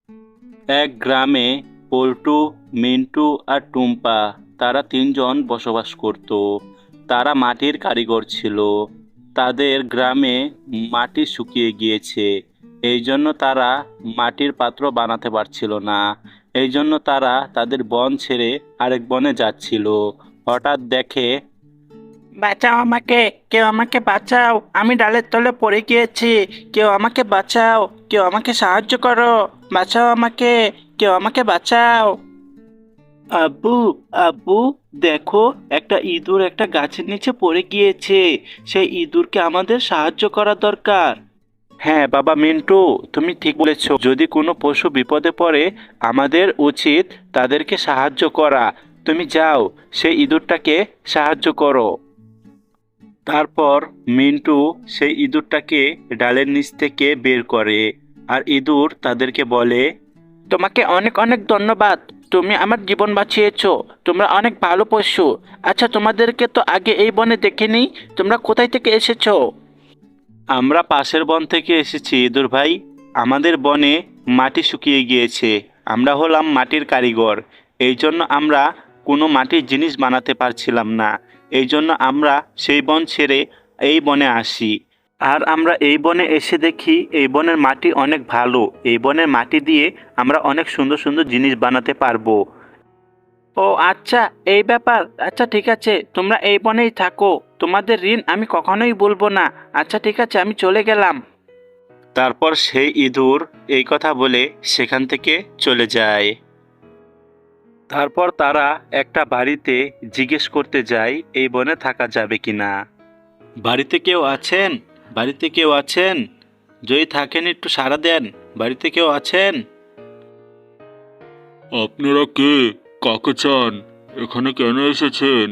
এক গ্রামে পল্টু, মিন্টু আর টুম্পা তারা তিনজন বসবাস করত। তারা মাটির কারিগর ছিল। তাদের গ্রামে মাটি শুকিয়ে গিয়েছে। এই জন্য তারা মাটির পাত্র বানাতে পারছিল না। এই জন্য তারা তাদের বন ছেড়ে আরেক বনে যাচ্ছিল। হঠাৎ দেখে, বাঁচাও আমাকে, কেউ আমাকে বাঁচাও, আমি ডালের তলে পড়ে গিয়েছি। কেউ আমাকে বাঁচাও, কেউ আমাকে সাহায্য করো। বাঁচাও আমাকে, কেউ আমাকে বাঁচাও। আব্বু, আব্বু, দেখো, একটা ইঁদুর একটা গাছের নিচে পড়ে গিয়েছে। সেই ইঁদুরকে আমাদের সাহায্য করা দরকার। হ্যাঁ বাবা মিন্টু, তুমি ঠিক বলেছ। যদি কোনো পশু বিপদে পড়ে, আমাদের উচিত তাদেরকে সাহায্য করা। তুমি যাও, সেই ইঁদুরটাকে সাহায্য করো। তারপর মিন্টু সেই ইঁদুরটাকে ডালের নিচ থেকে বের করে। আর ইঁদুর তাদেরকে বলে, তোমাকে অনেক অনেক ধন্যবাদ। তুমি আমার জীবন বাঁচিয়েছো। তোমরা অনেক ভালো পশু। আচ্ছা, তোমাদেরকে তো আগে এই বনে দেখিনি। তোমরা কোথায় থেকে এসেছো? আমরা পাশের বন থেকে এসেছি ইঁদুর ভাই। আমাদের বনে মাটি শুকিয়ে গিয়েছে। আমরা হলাম মাটির কারিগর। এই জন্য আমরা কোনো মাটির জিনিস বানাতে পারছিলাম না। এই জন্য আমরা সেই বন ছেড়ে এই বনে আসি। আর আমরা এই বনে এসে দেখি এই বনের মাটি অনেক ভালো। এই বনের মাটি দিয়ে আমরা অনেক সুন্দর সুন্দর জিনিস বানাতে পারবো। ও আচ্ছা, এই ব্যাপার। আচ্ছা ঠিক আছে, তোমরা এই বনেই থাকো। তোমাদের ঋণ আমি কখনোই বলবো না। আচ্ছা ঠিক আছে, আমি চলে গেলাম। তারপর সেই ইঁদুর এই কথা বলে সেখান থেকে চলে যায়। তারপর তারা একটা বাড়িতে জিজ্ঞেস করতে যায় এই বনে থাকা যাবে কিনা। বাড়িতে কেউ আছেন? বাড়িতে কেউ আছেন? যদি থাকেন একটু সাড়া দেন। বাড়িতে কেউ আছেন? আপনারা কে? কাকে চান? এখানে কেন এসেছেন?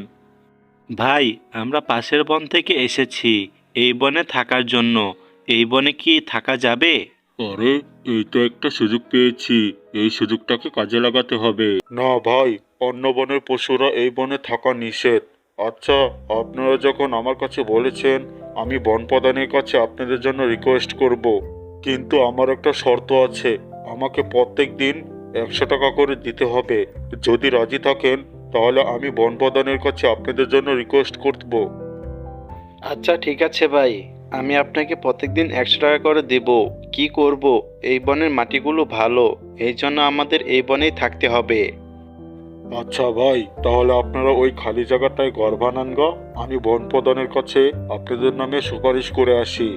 ভাই, আমরা পাশের বন থেকে এসেছি এই বনে থাকার জন্য। এই বনে কি থাকা যাবে? আরে, এই তো একটা সুযোগ পেয়েছি। এই সুযোগটাকে কাজে লাগাতে হবে। না ভাই, অন্য বনের পশুরা এই বনে থাকা নিষেধ। আচ্ছা, আপনারা যখন আমার কাছে বলেছেন, আমি বন প্রধানের কাছে আপনাদের জন্য রিকোয়েস্ট করব। কিন্তু আমার একটা শর্ত আছে। আমাকে প্রত্যেক দিন 100 টাকা করে দিতে হবে। যদি রাজি থাকেন, তাহলে আমি বন প্রধানের কাছে আপনাদের জন্য রিকোয়েস্ট করব। আচ্ছা ঠিক আছে ভাই, আমি আপনাকে প্রত্যেকদিন 100 টাকা করে দেব। কি করব, এই বনের মাটিগুলো ভালো। এই জন্য আমাদের এই বনেই থাকতে হবে। আচ্ছা ভাই, তাহলে আপনারা ওই খালি জায়গাটায় ঘর বানান গা। আমি বন প্রধানের কাছে আপনাদের নামে সুপারিশ করে আসি।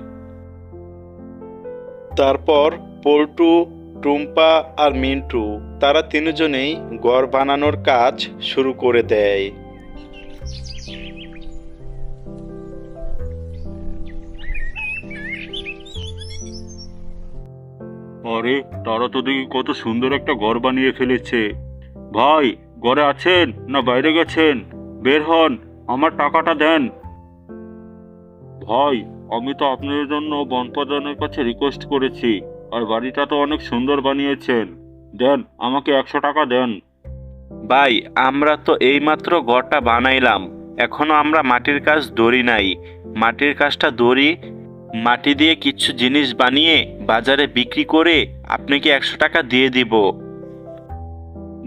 তারপর পল্টু, টুম্পা আর মিন্টু তারা তিনজনেই ঘর বানানোর কাজ শুরু করে দেয়। আরে, তারা তো দেখি কত সুন্দর একটা ঘর বানিয়ে ফেলেছে। ভাই, ঘরে আছেন না বাইরে গেছেন? বের হন, আমার টাকাটা দেন। ভাই, আমি তো আপনাদের জন্য বন প্রধানের কাছে রিকোয়েস্ট করেছি। আর বাড়িটা তো অনেক সুন্দর বানিয়েছেন। দেন, আমাকে 100 টাকা দেন। ভাই, আমরা তো এইমাত্র ঘরটা বানাইলাম। এখনো আমরা মাটির কাজ ধরি নাই। মাটির কাজটা ধরি, মাটি দিয়ে কিছু জিনিস বানিয়ে বাজারে বিক্রি করে আপনাকে 100 টাকা দিয়ে দিব।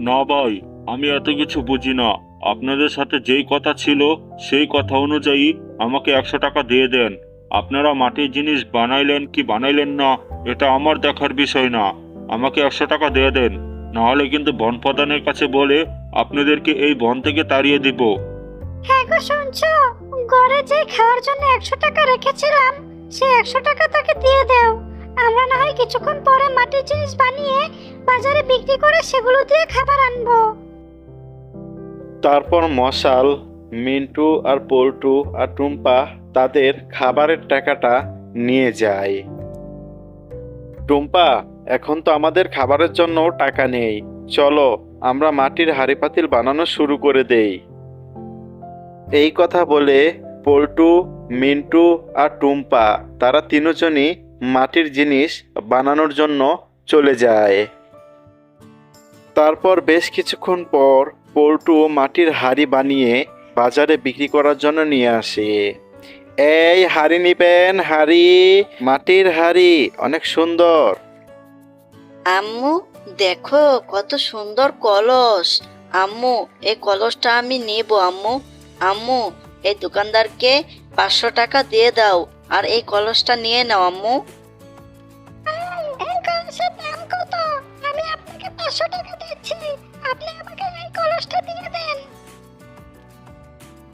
না ভাই, আমি এত কিছু বুঝি না। আপনাদের সাথে যেই কথা ছিল সেই কথা অনুযায়ী আমাকে 100 টাকা দিয়ে দেন। আপনারা মাটির জিনিস বানাইলেন কি বানাইলেন না, এটা আমার দেখার বিষয় না। আমাকে 100 টাকা দিয়ে দেন। নাহলে কিন্তু বন প্রধানের কাছে বলে আপনাদেরকে এই বন থেকে তাড়িয়ে দিব। হ্যাঁ গো, শুনছো? ঘরে যে খাওয়ার জন্য 100 টাকা রেখেছিলাম, সে 100 টাকা তাকে দিয়ে দাও। আমরা না হয় কিছুক্ষণ পরে মাটির জিনিস বানিয়ে বাজারে বিক্রি করে সেগুলো দিয়ে খাবার আনবো। তারপর মশাল, মিন্টু আর পল্টু আর টুম্পা তাদের খাবারের টাকাটা নিয়ে যায়। টুম্পা, এখন তো আমাদের খাবারের জন্য টাকা নেই। চলো, আমরা মাটির হাঁড়ি পাতিল বানানো শুরু করে দেই। এই কথা বলে পল্টু, মিন্টু আর টুম্পা তারা তিনজনই মাটির জিনিস বানানোর জন্য চলে যায়। তারপর বেশ কিছুক্ষণ পর পল্টু মাটির হাঁড়ি বানিয়ে বাজারে বিক্রি করার জন্য নিয়ে আসে। এই হাঁড়ি নিবেন? হাঁড়ি, মাটির হাঁড়ি, অনেক সুন্দর। আম্মু, দেখো কত সুন্দর কলস। আম্মু, এই কলসটা আমি নেব আম্মু। আম্মু, এই দোকানদারকে 500 টাকা দিয়ে দাও আর এই কলসটা নিয়ে নাও আম্মু। এই কলসের দাম কত? আমি আপনাকে 500 টাকা দিচ্ছি, আপনি আমাকে এই কলসটা দিয়ে দেন।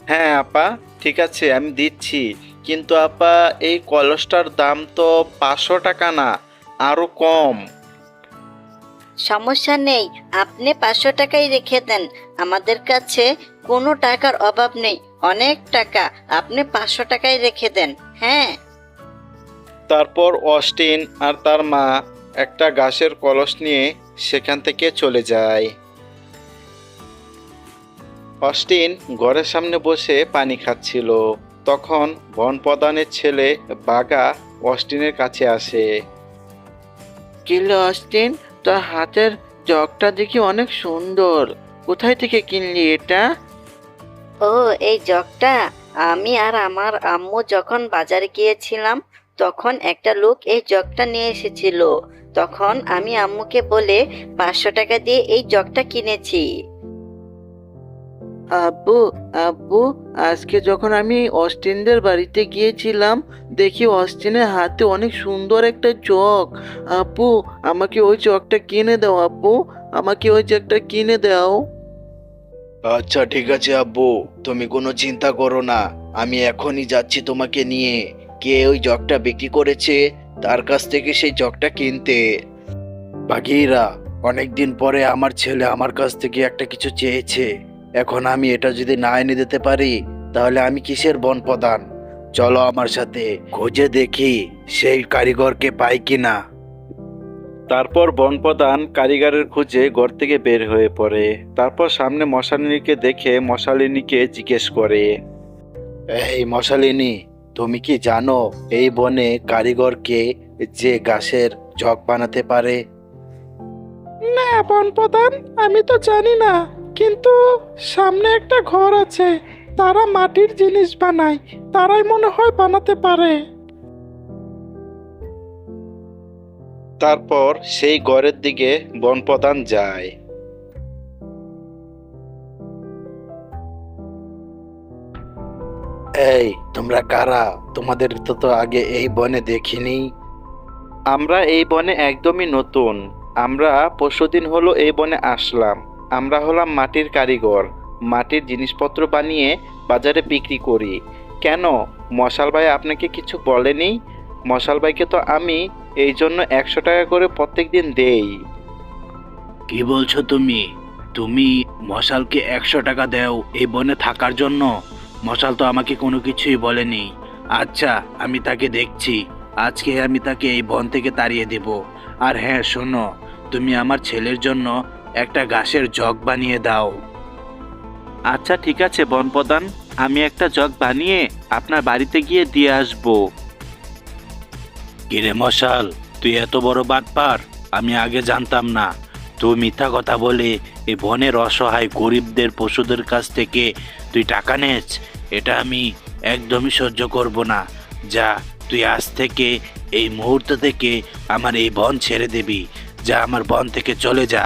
হ্যাঁ আপা, ঠিক আছে আমি দিচ্ছি, কিন্তু আপা এই কলসটার দাম তো 500 টাকা না, আরো কম। সমস্যা নেই, আপনি 500 টাকাই রেখে দেন। আমাদের কাছে কোনো টাকার অভাব নেই, অনেক টাকা। আপনি 500 টাকাই রেখে দেন। হ্যাঁ, তারপর অস্টিন আর তার মা একটা ঘাসের কলস নিয়ে সেখান থেকে চলে যায়। অস্টিন ঘরের সামনে বসে পানি খাচ্ছিল। তখন বনপ্রধানের ছেলে বাঘা অস্টিনের কাছে আসে। কিলো অস্টিন, তোর হাতের জগটা দেখি অনেক সুন্দর। কোথায় থেকে কিনলি এটা? ও এই জগটা আমি আর আমার আম্মু যখন বাজারে গিয়েছিলাম তখন একটা লোক এই জগটা নিয়ে এসেছিল। তখন আমি আম্মুকে বলে 500 টাকা দিয়ে এই জগটা কিনেছি। আব্বু, আব্বু, আজকে যখন আমি অস্টিনদের বাড়িতে গিয়েছিলাম দেখি অস্টিনের হাতে অনেক সুন্দর একটা জগ। আব্বু, আমাকে ওই জগটা কিনে দাও। আব্বু, আমাকে ওই জগটা কিনে দাও। আচ্ছা ঠিক আছে আব্বু, তুমি কোনো চিন্তা করো না, আমি এখনই যাচ্ছি তোমাকে নিয়ে। কে ওই জগটা বিক্রি করেছে তার কাছ থেকে সেই জগটা কিনতে। বাঘিরা, অনেকদিন পরে আমার ছেলে আমার কাছ থেকে একটা কিছু চেয়েছে, এখন আমি এটা যদি না এনে দিতে পারি তাহলে আমি কিসের বনপ্রধান? চলো আমার সাথে, খুঁজে দেখি সেই কারিগরকে পাই কিনা। তারপর বনপ্রধান কারিগরের খুঁজে ঘর থেকে বের হয়ে পড়ে। তারপর সামনে মশালিনীকে দেখে মশালিনীকে জিজ্ঞেস করে, এই মশালিনী, তুমি কি জানো এই বনে কারিগরকে যে ঘাসের জগ বানাতে পারে? না বনপ্রধান, আমি তো জানি না, কিন্তু সামনে একটা ঘর আছে, তারা মাটির জিনিস বানায়, তারাই মনে হয় বানাতে পারে। তারপর সেই ঘরের দিকে বনপ্রধান যায়। এই তোমরা কারা? তোমাদের তো আগে এই বনে দেখিনি। আমরা এই বনে একদমই নতুন, আমরা পরশুদিন হলো এই বনে আসলাম। আমরা হলাম মাটির কারিগর, মাটির জিনিসপত্র বানিয়ে বাজারে বিক্রি করি। কেন মশাল ভাই আপনাকে কিছু বলেনি? মশাল ভাইকে তো আমি এই জন্য 100 টাকা করে প্রত্যেক দিন দেই। কি বলছো তুমি? তুমি মশালকে 100 টাকা দাও এই বনে থাকার জন্য? মশাল তো আমাকে কোনো কিছুই বলেনি। আচ্ছা আমি তাকে দেখছি, আজকে আমি তাকে এই বন থেকে তাড়িয়ে দেব। আর হ্যাঁ শোনো, তুমি আমার ছেলের জন্য একটা ঘাসের জগ বানিয়ে দাও। আচ্ছা ঠিক আছে বনপ্রধান, আমি একটা জগ বানিয়ে আপনার বাড়িতে গিয়ে দিয়ে আসবো। কিরে মশাল, তুই এত বড় বাটপার, আমি আগে জানতাম না। তুই মিথ্যা কথা বলে এই বনের অসহায় গরিবদের পশুদের কাছ থেকে তুই টাকা নেস, এটা আমি একদমই সহ্য করব না। যা, তুই আজ থেকে এই মুহূর্ত থেকে আমার এই বন ছেড়ে দিবি, যা আমার বন থেকে চলে যা।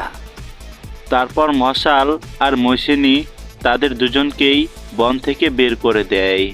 তারপর মশাল আর মৈশিনী তাদের দুজনকেই বন থেকে বের করে দেয়।